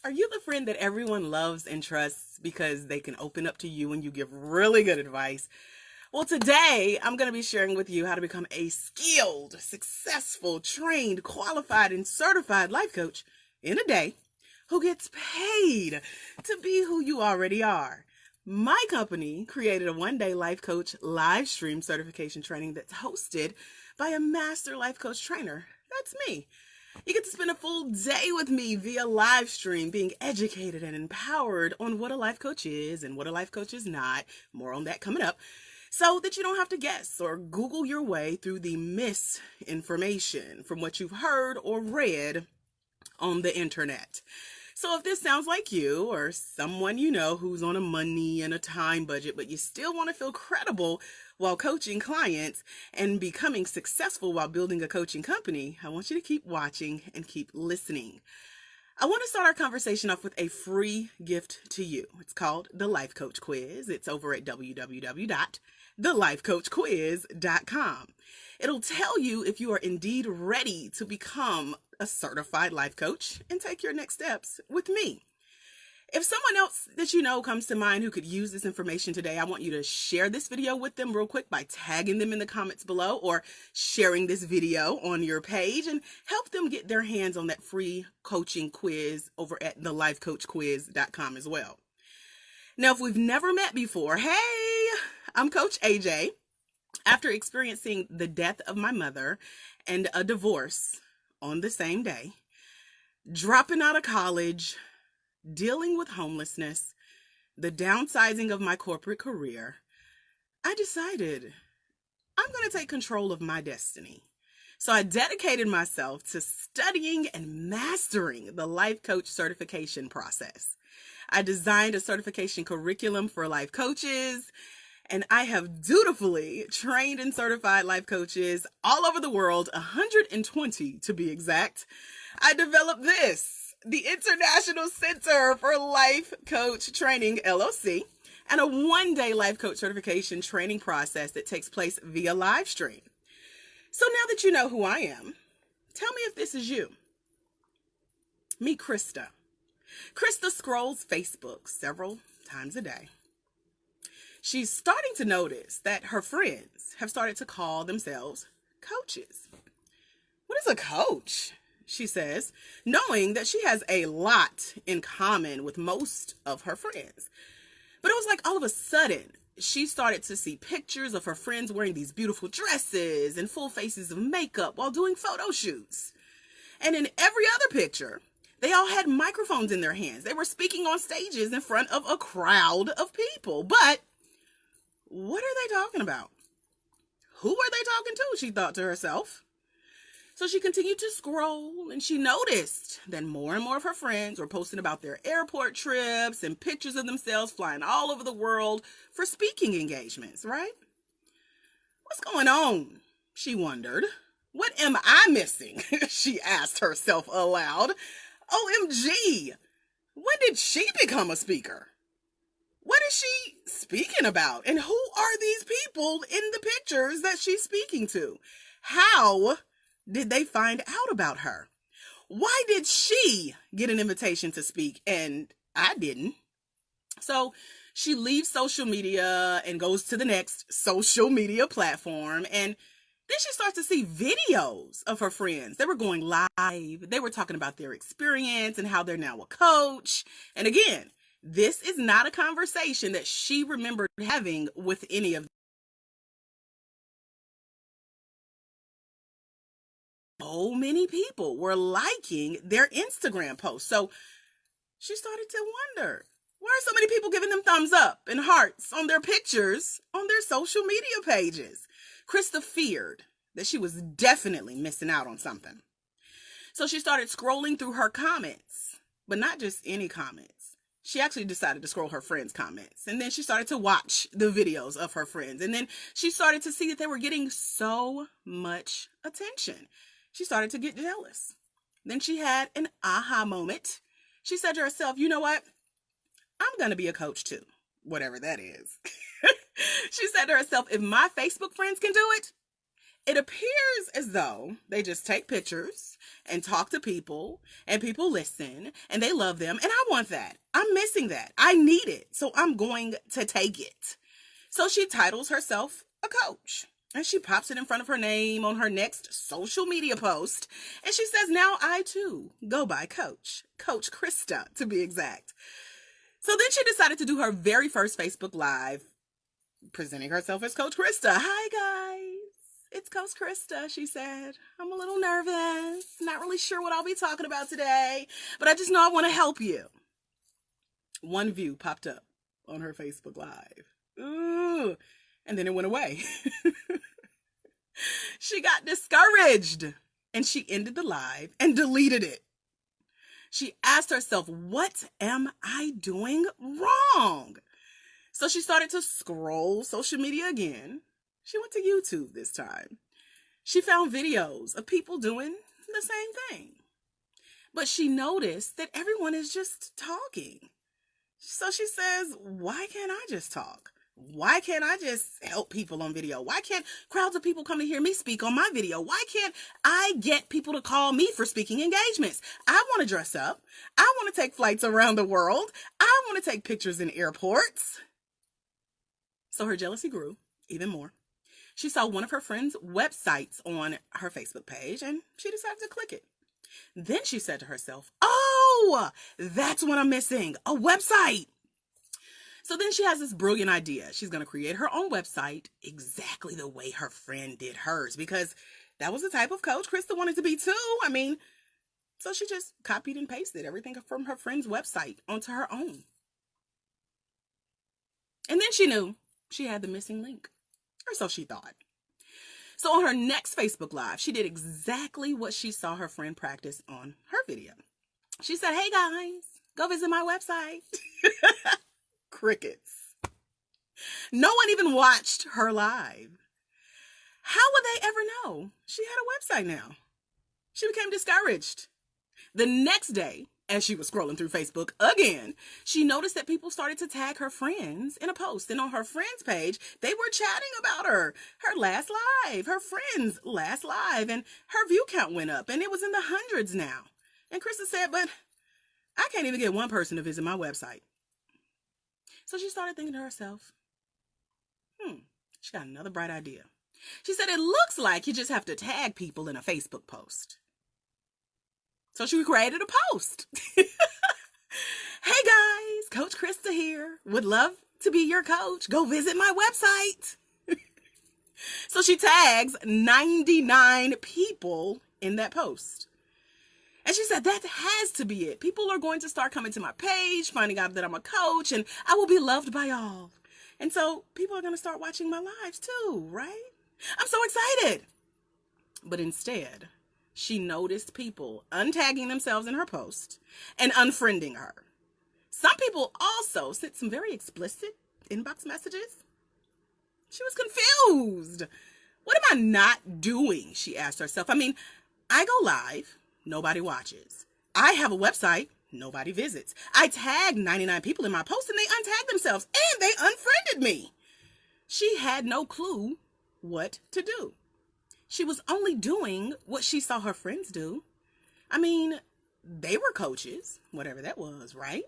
Are you the friend that everyone loves and trusts because they can open up to you and you give really good advice? Well, today I'm going to be sharing with you how to become a skilled, successful, trained, qualified, and certified life coach in a day who gets paid to be who you already are. My company created a one-day life coach live stream certification training that's hosted by a master life coach trainer. That's me. You get to spend a full day with me via live stream, being educated and empowered on what a life coach is and what a life coach is not. More on that coming up. So that you don't have to guess or Google your way through the misinformation from what you've heard or read on the internet. So if this sounds like you or someone you know who's on a money and a time budget, but you still want to feel credible while coaching clients and becoming successful while building a coaching company, I want you to keep watching and keep listening. I want to start our conversation off with a free gift to you. It's called the Life Coach Quiz. It's over at www.thelifecoachquiz.com. It'll tell you if you are indeed ready to become a certified life coach and take your next steps with me. If someone else that you know comes to mind who could use this information today, I want you to share this video with them real quick by tagging them in the comments below or sharing this video on your page and help them get their hands on that free coaching quiz over at thelifecoachquiz.com as well. Now, if we've never met before, hey, I'm Coach AJ. After experiencing the death of my mother and a divorce on the same day, dropping out of college, dealing with homelessness, the downsizing of my corporate career, I decided I'm going to take control of my destiny. So I dedicated myself to studying and mastering the life coach certification process. I designed a certification curriculum for life coaches, and I have dutifully trained and certified life coaches all over the world, 120 to be exact. I developed this, the International Center for Life Coach Training, LLC, and a one-day life coach certification training process that takes place via live stream. So now that you know who I am, tell me if this is you. Meet Krista. Krista scrolls Facebook several times a day. She's starting to notice that her friends have started to call themselves coaches. What is a coach? She says, knowing that she has a lot in common with most of her friends. But it was like all of a sudden, she started to see pictures of her friends wearing these beautiful dresses and full faces of makeup while doing photo shoots. And in every other picture, they all had microphones in their hands. They were speaking on stages in front of a crowd of people. But what are they talking about? Who are they talking to? She thought to herself. So she continued to scroll and she noticed that more and more of her friends were posting about their airport trips and pictures of themselves flying all over the world for speaking engagements, right? What's going on? She wondered. What am I missing? She asked herself aloud. OMG, when did she become a speaker? What is she speaking about? And who are these people in the pictures that she's speaking to? How did they find out about her? Why did she get an invitation to speak and I didn't? So she leaves social media and goes to the next social media platform, and then she starts to see videos of her friends. They were going live. They were talking about their experience and how they're now a coach. And again, this is not a conversation that she remembered having with any of them. So many people were liking their Instagram posts. So she started to wonder, why are so many people giving them thumbs up and hearts on their pictures on their social media pages? Krista feared that she was definitely missing out on something. So she started scrolling through her comments, but not just any comments. She actually decided to scroll her friends' comments. And then she started to watch the videos of her friends. And then she started to see that they were getting so much attention. She started to get jealous. Then she had an aha moment. She said to herself, you know what? I'm going to be a coach too, whatever that is. She said to herself, if my Facebook friends can do it, It appears as though they just take pictures and talk to people, and people listen and they love them. And I want that. I'm missing that. I need it. So I'm going to take it. So she titles herself a coach. And she pops it in front of her name on her next social media post. And she says, now I too go by Coach Krista to be exact. So then she decided to do her very first Facebook Live, presenting herself as Coach Krista. Hi guys, it's Coach Krista, she said. I'm a little nervous, not really sure what I'll be talking about today, but I just know I want to help you. One view popped up on her Facebook Live. Ooh. And then it went away. She got discouraged and she ended the live and deleted it. She asked herself, what am I doing wrong? So she started to scroll social media again. She went to YouTube this time. She found videos of people doing the same thing. But she noticed that everyone is just talking. So she says, why can't I just talk? Why can't I just help people on video? Why can't crowds of people come to hear me speak on my video? Why can't I get people to call me for speaking engagements? I want to dress up. I want to take flights around the world. I want to take pictures in airports. So her jealousy grew even more. She saw one of her friends' websites on her Facebook page and she decided to click it. Then she said to herself, oh, that's what I'm missing, a website. So then she has this brilliant idea. She's going to create her own website exactly the way her friend did hers, because that was the type of coach Krista wanted to be too. So she just copied and pasted everything from her friend's website onto her own. And then she knew she had the missing link, or so she thought. So on her next Facebook Live, she did exactly what she saw her friend practice on her video. She said, hey guys, go visit my website. Crickets. No one even watched her live. How would they ever know she had a website now? She became discouraged. The next day, as she was scrolling through Facebook again, she noticed that people started to tag her friends in a post. And on her friends page, they were chatting about her last live, her friend's last live, and her view count went up and it was in the hundreds now. And Krista said, but I can't even get one person to visit my website. So she started thinking to herself, she got another bright idea. She said, it looks like you just have to tag people in a Facebook post. So she created a post. Hey guys, Coach Krista here. Would love to be your coach. Go visit my website. So she tags 99 people in that post. And she said, that has to be it. People are going to start coming to my page, finding out that I'm a coach, and I will be loved by all. And so people are going to start watching my lives too, right? I'm so excited. But instead, she noticed people untagging themselves in her post and unfriending her. Some people also sent some very explicit inbox messages. She was confused. What am I not doing? She asked herself. I go live. Nobody watches. I have a website. Nobody visits. I tag 99 people in my post and they untag themselves and they unfriended me. She had no clue what to do. She was only doing what she saw her friends do. They were coaches, whatever that was, right?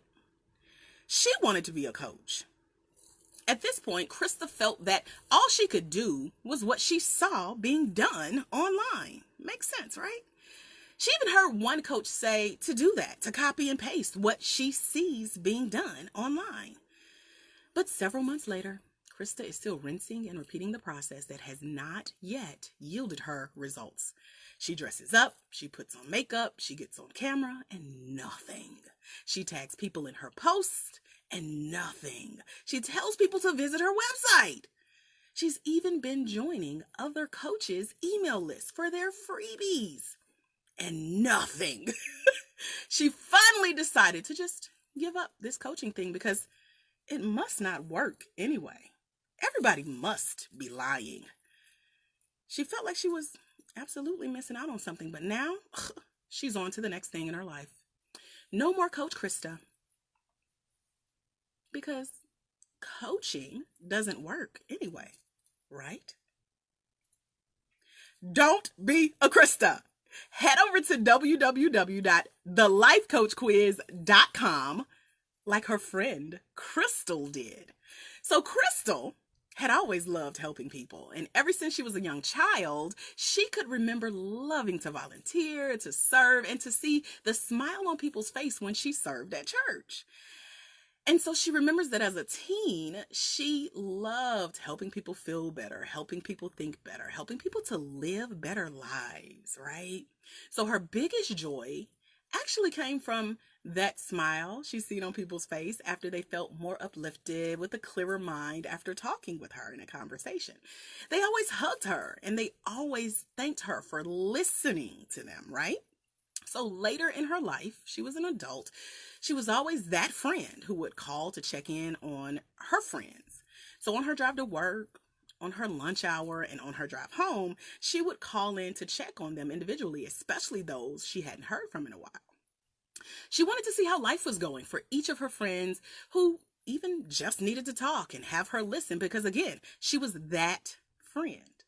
She wanted to be a coach. At this point, Krista felt that all she could do was what she saw being done online. Makes sense, right? She even heard one coach say to do that, to copy and paste what she sees being done online. But several months later, Krista is still rinsing and repeating the process that has not yet yielded her results. She dresses up, she puts on makeup, she gets on camera, and nothing. She tags people in her posts, and nothing. She tells people to visit her website. She's even been joining other coaches' email lists for their freebies. And nothing. She finally decided to just give up this coaching thing because it must not work anyway. Everybody must be lying. She felt like she was absolutely missing out on something, but now she's on to the next thing in her life. No more Coach Krista. Because coaching doesn't work anyway, right? Don't be a Krista. Head over to www.thelifecoachquiz.com like her friend Crystal did. So Crystal had always loved helping people, and ever since she was a young child, she could remember loving to volunteer, to serve, and to see the smile on people's face when she served at church. And so she remembers that as a teen, she loved helping people feel better, helping people think better, helping people to live better lives, right? So her biggest joy actually came from that smile she's seen on people's face after they felt more uplifted with a clearer mind after talking with her in a conversation. They always hugged her and they always thanked her for listening to them, right? So later in her life, she was an adult. She was always that friend who would call to check in on her friends. So on her drive to work, on her lunch hour, and on her drive home, she would call in to check on them individually, especially those she hadn't heard from in a while. She wanted to see how life was going for each of her friends who even just needed to talk and have her listen because, again, she was that friend.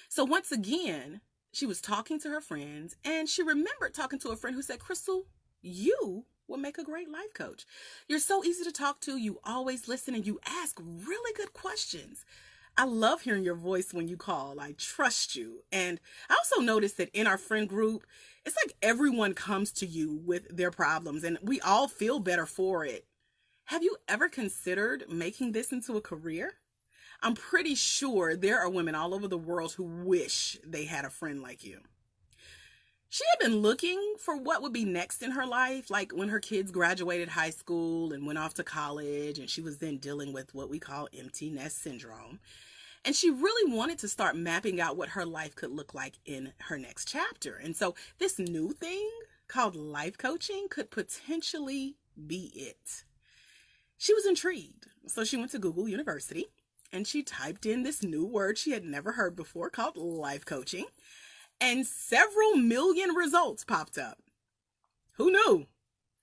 So once again, she was talking to her friends, and she remembered talking to a friend who said, Crystal, you will make a great life coach. You're so easy to talk to. You always listen and you ask really good questions. I love hearing your voice when you call. I trust you. And I also noticed that in our friend group, it's like everyone comes to you with their problems and we all feel better for it. Have you ever considered making this into a career? I'm pretty sure there are women all over the world who wish they had a friend like you. She had been looking for what would be next in her life, like when her kids graduated high school and went off to college, and she was then dealing with what we call empty nest syndrome. And she really wanted to start mapping out what her life could look like in her next chapter. And so this new thing called life coaching could potentially be it. She was intrigued, so she went to Google University and she typed in this new word she had never heard before called life coaching. And several million results popped up. Who knew?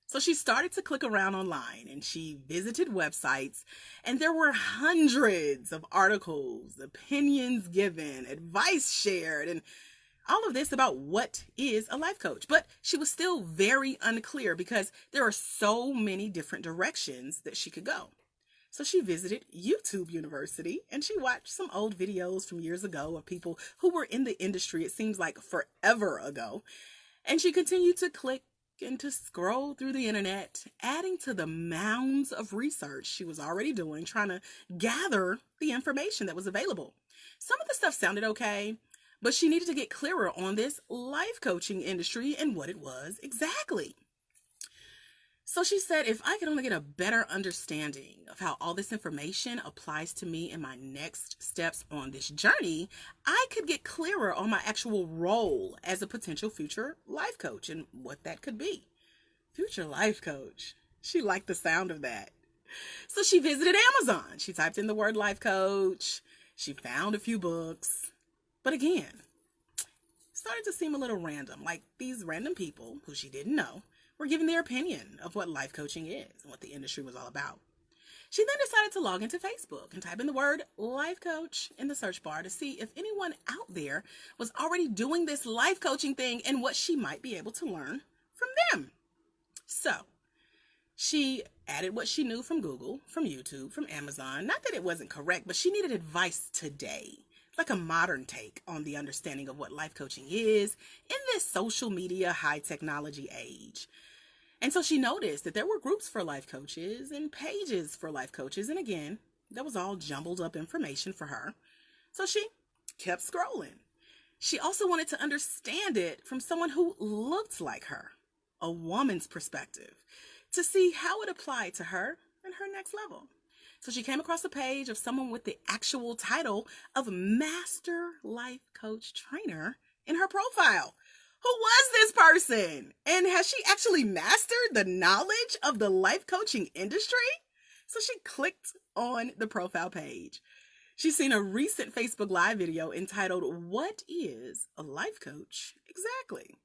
So she started to click around online and she visited websites, and there were hundreds of articles, opinions given, advice shared, and all of this about what is a life coach. But she was still very unclear because there are so many different directions that she could go. So she visited YouTube University and she watched some old videos from years ago of people who were in the industry. It seems like forever ago. And she continued to click and to scroll through the internet, adding to the mounds of research she was already doing, trying to gather the information that was available. Some of the stuff sounded okay, but she needed to get clearer on this life coaching industry and what it was exactly. So she said, if I could only get a better understanding of how all this information applies to me in my next steps on this journey, I could get clearer on my actual role as a potential future life coach and what that could be. Future life coach. She liked the sound of that. So she visited Amazon. She typed in the word life coach. She found a few books. But again, it started to seem a little random, like these random people who she didn't know were giving their opinion of what life coaching is and what the industry was all about. She then decided to log into Facebook and type in the word life coach in the search bar to see if anyone out there was already doing this life coaching thing and what she might be able to learn from them. So she added what she knew from Google, from YouTube, from Amazon. Not that it wasn't correct, but she needed advice today, like a modern take on the understanding of what life coaching is in this social media high technology age. And so she noticed that there were groups for life coaches and pages for life coaches. And again, that was all jumbled up information for her. So she kept scrolling. She also wanted to understand it from someone who looked like her, a woman's perspective, to see how it applied to her and her next level. So she came across a page of someone with the actual title of Master Life Coach Trainer in her profile. Who was this person? And has she actually mastered the knowledge of the life coaching industry? So she clicked on the profile page. She's seen a recent Facebook Live video entitled, What is a Life Coach Exactly?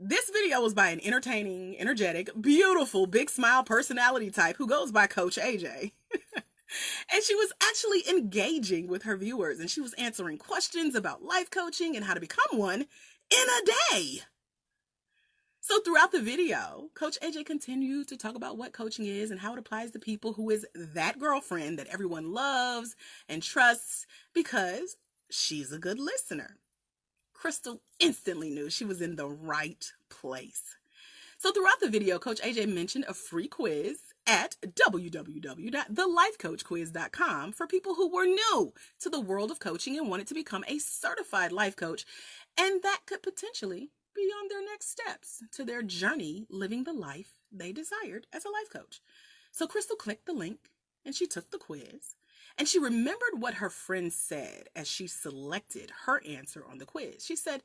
This video was by an entertaining, energetic, beautiful, big smile personality type who goes by Coach AJ. And she was actually engaging with her viewers, and she was answering questions about life coaching and how to become one in a day. So throughout the video, Coach AJ continued to talk about what coaching is and how it applies to people, who is that girlfriend that everyone loves and trusts because she's a good listener. Crystal instantly knew she was in the right place. So throughout the video, Coach AJ mentioned a free quiz at www.thelifecoachquiz.com for people who were new to the world of coaching and wanted to become a certified life coach, and that could potentially be on their next steps to their journey living the life they desired as a life coach. So Crystal clicked the link and she took the quiz, and she remembered what her friend said as she selected her answer on the quiz. She said,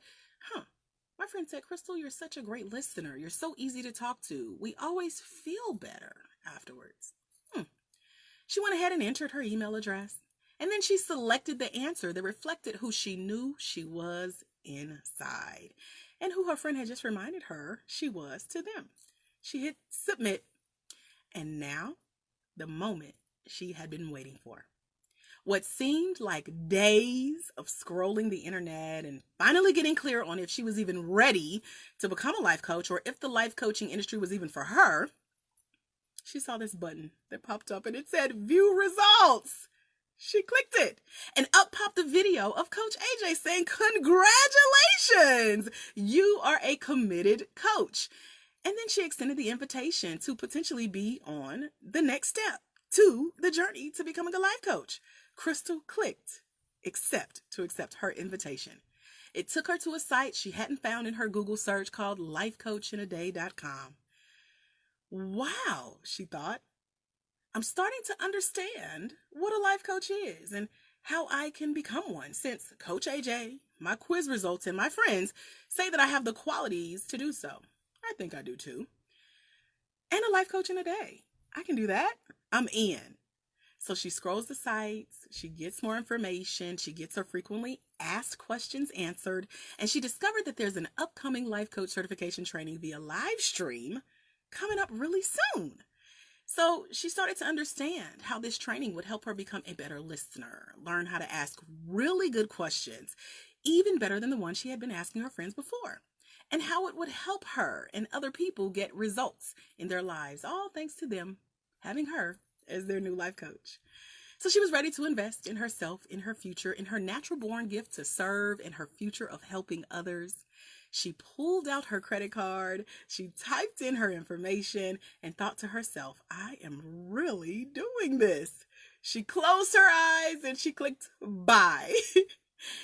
my friend said, Crystal, you're such a great listener. You're so easy to talk to. We always feel better afterwards. She went ahead and entered her email address, and then she selected the answer that reflected who she knew she was inside and who her friend had just reminded her she was to them. She hit submit, and now the moment she had been waiting for. What seemed like days of scrolling the internet and finally getting clear on if she was even ready to become a life coach or if the life coaching industry was even for her, she saw this button that popped up and it said view results. She clicked it, and up popped the video of Coach AJ saying, congratulations, you are a committed coach. And then she extended the invitation to potentially be on the next step to the journey to becoming a life coach. Crystal clicked accept to accept her invitation. It took her to a site she hadn't found in her Google search called lifecoachinaday.com. Wow, she thought. I'm starting to understand what a life coach is and how I can become one, since Coach AJ, my quiz results, and my friends say that I have the qualities to do so. I think I do too. And a life coach in a day. I can do that. I'm in. So she scrolls the sites, she gets more information, she gets her frequently asked questions answered, and she discovered that there's an upcoming life coach certification training via live stream coming up really soon. So she started to understand how this training would help her become a better listener, learn how to ask really good questions, even better than the ones she had been asking her friends before, and how it would help her and other people get results in their lives, all thanks to them having her as their new life coach. So she was ready to invest in herself, in her future, in her natural born gift to serve, in her future of helping others. She pulled out her credit card, she typed in her information, and thought to herself, I am really doing this. She closed her eyes and she clicked buy.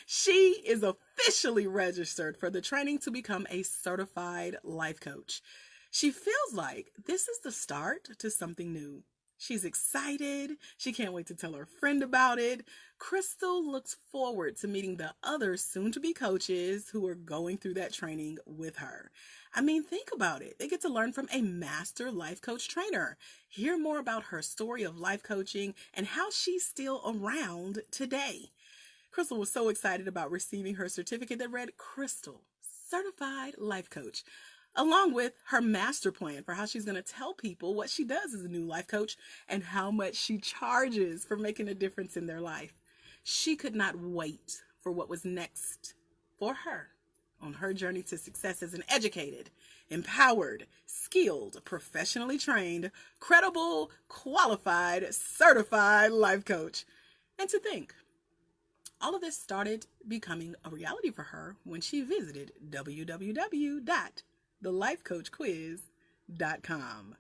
She is officially registered for the training to become a certified life coach. She feels like this is the start to something new. She's excited. She can't wait to tell her friend about it. Crystal looks forward to meeting the other soon-to-be coaches who are going through that training with her. I mean, think about it. They get to learn from a master life coach trainer, hear more about her story of life coaching and how she's still around today. Crystal was so excited about receiving her certificate that read Crystal, Certified Life Coach, along with her master plan for how she's going to tell people what she does as a new life coach and how much she charges for making a difference in their life. She could not wait for what was next for her on her journey to success as an educated, empowered, skilled, professionally trained, credible, qualified, certified life coach. And to think, all of this started becoming a reality for her when she visited www.thelifecoachquiz.com.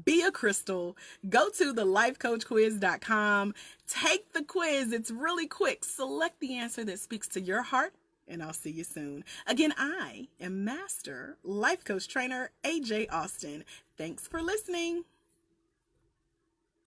Be a Crystal. Go to thelifecoachquiz.com. Take the quiz. It's really quick. Select the answer that speaks to your heart, and I'll see you soon. Again, I am Master Life Coach Trainer AJ Austin. Thanks for listening.